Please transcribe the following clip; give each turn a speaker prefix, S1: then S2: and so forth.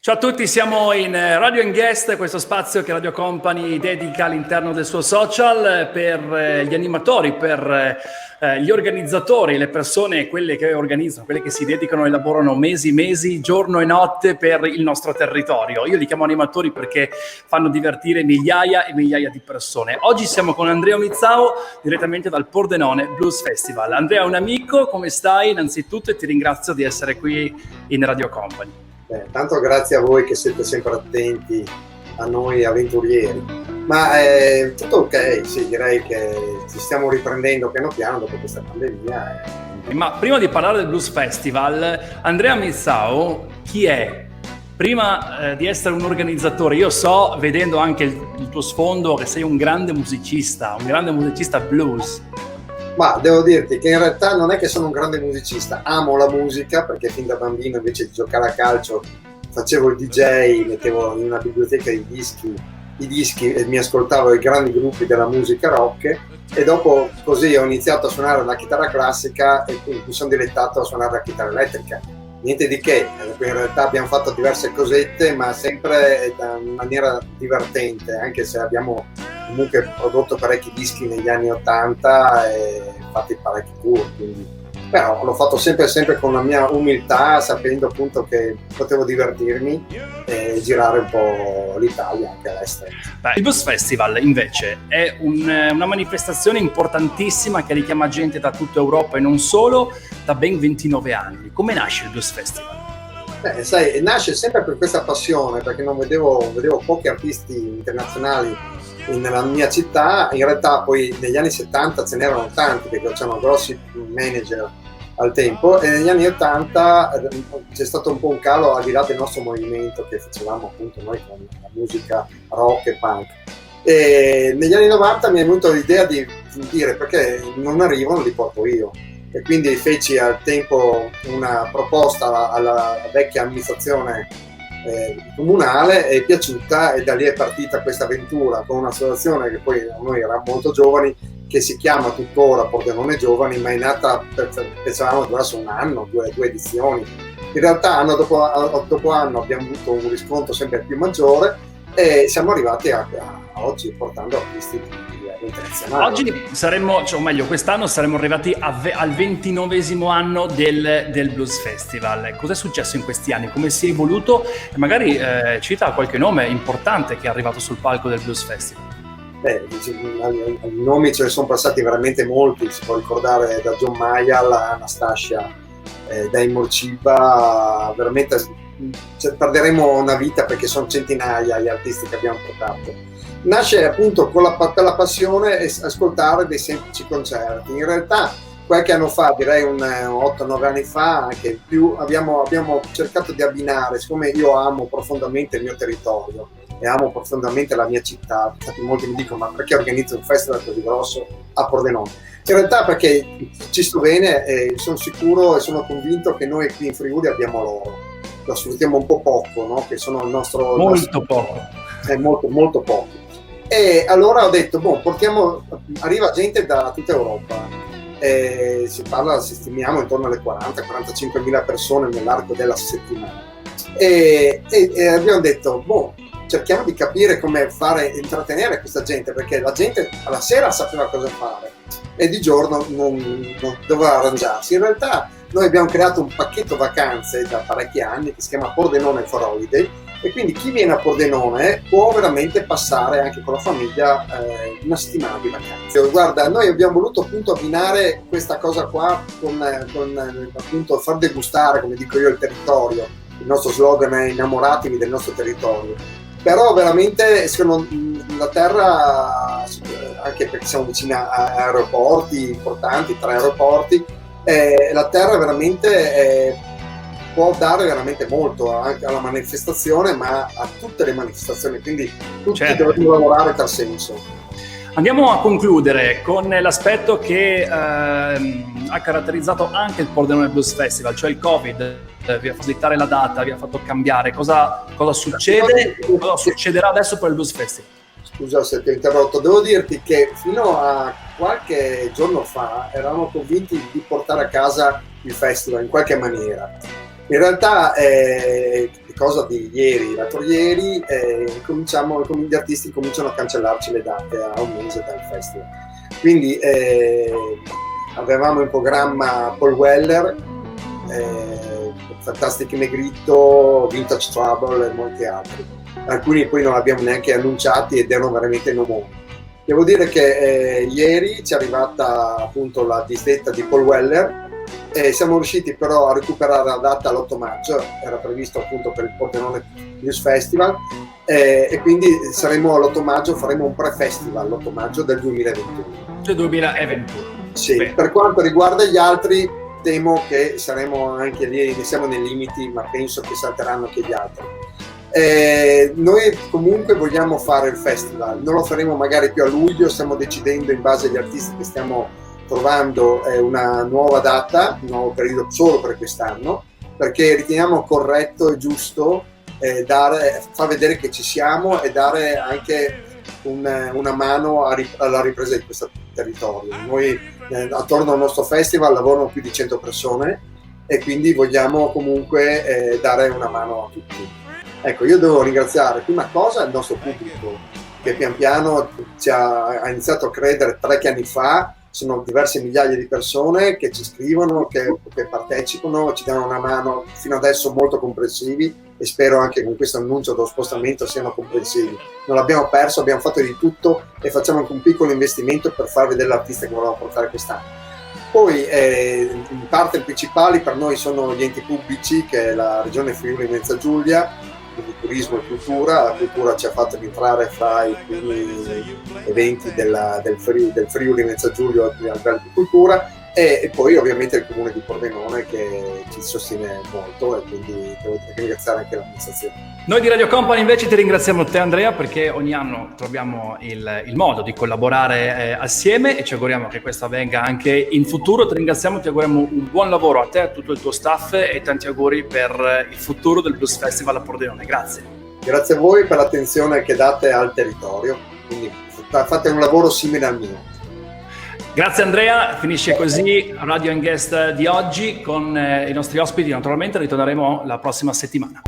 S1: Ciao a tutti, siamo in Radio in Guest, questo spazio che Radio Company dedica all'interno del suo social per gli animatori, per gli organizzatori, le persone, quelle che organizzano, quelle che si dedicano e lavorano mesi, giorno e notte per il nostro territorio. Io li chiamo animatori perché fanno divertire migliaia e migliaia di persone. Oggi siamo con Andrea Mizzao direttamente dal Pordenone Blues Festival. Andrea è un amico, come stai innanzitutto, e ti ringrazio di essere qui in Radio Company.
S2: Tanto grazie a voi che siete sempre attenti a noi avventurieri, ma tutto ok, sì, direi che ci stiamo riprendendo piano piano dopo questa pandemia.
S1: Ma prima di parlare del Blues Festival, Andrea Mizzao chi è? Prima di essere un organizzatore, io so, vedendo anche il tuo sfondo, che sei un grande musicista blues.
S2: Ma devo dirti che in realtà non è che sono un grande musicista, amo la musica perché fin da bambino invece di giocare a calcio facevo il DJ, mettevo in una biblioteca i dischi e mi ascoltavo i grandi gruppi della musica rock e dopo così ho iniziato a suonare la chitarra classica e quindi mi sono dilettato a suonare la chitarra elettrica. Niente di che, in realtà abbiamo fatto diverse cosette ma sempre in maniera divertente, anche se abbiamo comunque prodotto parecchi dischi negli anni 80 e fatti parecchi tour, quindi però l'ho fatto sempre con la mia umiltà, sapendo appunto che potevo divertirmi e girare un po' l'Italia anche all'estero.
S1: Il Blues Festival invece è una manifestazione importantissima che richiama gente da tutta Europa e non solo, da ben 29 anni. Come nasce il Blues Festival?
S2: Sai, nasce sempre per questa passione, perché non vedevo pochi artisti internazionali nella mia città. In realtà poi negli anni 70 ce n'erano tanti perché c'erano grossi manager al tempo, e negli anni 80 c'è stato un po' un calo al di là del nostro movimento che facevamo appunto noi con la musica rock e punk, e negli anni 90 mi è venuta l'idea di dire perché non arrivano, li porto io, e quindi feci al tempo una proposta alla vecchia amministrazione comunale, è piaciuta e da lì è partita questa avventura con un'associazione che poi noi eravamo molto giovani, che si chiama tuttora Pordenone Giovani, ma è nata pensavamo durasse un anno, due edizioni. In realtà anno dopo anno abbiamo avuto un riscontro sempre più maggiore e siamo arrivati a oggi portando artisti internazionali.
S1: Oggi saremmo, o meglio, quest'anno saremmo arrivati al 29esimo anno del Blues Festival. Cos'è successo in questi anni? Come si è evoluto? E magari cita qualche nome importante che è arrivato sul palco del Blues Festival.
S2: I nomi ce ne sono passati veramente molti, si può ricordare da John Mayall a Anastasia, da Morciba, veramente perderemo una vita perché sono centinaia gli artisti che abbiamo portato. Nasce appunto per la passione e ascoltare dei semplici concerti. In realtà qualche anno fa, direi 8-9 anni fa, anche più, abbiamo cercato di abbinare, siccome io amo profondamente il mio territorio e amo profondamente la mia città, infatti molti mi dicono ma perché organizzo un festival così grosso a Pordenone? In realtà perché ci sto bene e sono sicuro e sono convinto che noi qui in Friuli abbiamo l'oro, lo sfruttiamo un po' poco, no? Che sono il nostro...
S1: Poco.
S2: È molto poco. E allora ho detto, arriva gente da tutta Europa, si stimiamo intorno alle 40-45 mila persone nell'arco della settimana, e abbiamo detto, cerchiamo di capire come fare intrattenere questa gente, perché la gente alla sera sapeva cosa fare e di giorno non doveva arrangiarsi. In realtà noi abbiamo creato un pacchetto vacanze da parecchi anni che si chiama Pordenone for Holiday, e quindi chi viene a Pordenone può veramente passare anche con la famiglia una settimana di vacanze. Guarda, noi abbiamo voluto appunto abbinare questa cosa qua con appunto far degustare, come dico io, il territorio. Il nostro slogan è innamoratevi del nostro territorio. Però veramente la terra, anche perché siamo vicini a aeroporti importanti, 3 aeroporti, la terra veramente può dare veramente molto anche alla manifestazione, ma a tutte le manifestazioni, quindi tutti dovremmo lavorare in tal senso.
S1: Andiamo a concludere con l'aspetto che ha caratterizzato anche il Pordenone Blues Festival, cioè il Covid. Vi ha fatto slittare la data, vi ha fatto cambiare. Cosa succede? Cosa succederà adesso per il Blues Festival?
S2: Scusa se ti ho interrotto, devo dirti che fino a qualche giorno fa eravamo convinti di portare a casa il festival in qualche maniera. In realtà è cosa di ieri, l'altro ieri, gli artisti cominciano a cancellarci le date a un mese dal festival. Quindi avevamo in programma Paul Weller, Fantastic Negrito, Vintage Trouble e molti altri. Alcuni poi non abbiamo neanche annunciati ed erano veramente nomoni. Devo dire che ieri ci è arrivata appunto la disdetta di Paul Weller e siamo riusciti però a recuperare la data l'8 maggio, era previsto appunto per il Pordenone Blues Festival, e quindi saremo all'8 maggio, faremo un pre-festival l'8 maggio del 2021.
S1: Del 2021.
S2: Sì,
S1: bene.
S2: Per quanto riguarda gli altri, temo che saremo anche lì, siamo nei limiti, ma penso che salteranno anche gli altri. Noi comunque vogliamo fare il festival, non lo faremo magari più a luglio, stiamo decidendo in base agli artisti che stiamo trovando una nuova data, un nuovo periodo solo per quest'anno, perché riteniamo corretto e giusto far vedere che ci siamo e dare anche una mano alla ripresa di questo territorio. Noi attorno al nostro festival lavorano più di 100 persone e quindi vogliamo comunque dare una mano a tutti. Ecco, io devo ringraziare prima cosa il nostro pubblico che pian piano ha iniziato a credere 3 anni fa. Sono diverse migliaia di persone che ci scrivono, che partecipano, ci danno una mano, fino adesso molto comprensivi, e spero anche con questo annuncio dello spostamento siano comprensivi. Non l'abbiamo perso, abbiamo fatto di tutto e facciamo anche un piccolo investimento per far vedere l'artista che volevamo portare quest'anno. Poi in parte principali per noi sono gli enti pubblici, che è la Regione Friuli Venezia Giulia, quindi turismo e cultura. La cultura ci ha fatto entrare fra i primi eventi del Friuli Venezia Giulia a livello di cultura, e poi ovviamente il comune di Pordenone che ci sostiene molto, e quindi devo ringraziare anche l'amministrazione.
S1: Noi di Radio Company invece ti ringraziamo te, Andrea, perché ogni anno troviamo il modo di collaborare assieme e ci auguriamo che questo avvenga anche in futuro. Ti ringraziamo, ti auguriamo un buon lavoro a te, a tutto il tuo staff, e tanti auguri per il futuro del Blues Festival a Pordenone. Grazie.
S2: Grazie a voi per l'attenzione che date al territorio, quindi fate un lavoro simile al mio.
S1: Grazie Andrea, finisce così Radio and Guest di oggi con i nostri ospiti. Naturalmente ritorneremo la prossima settimana.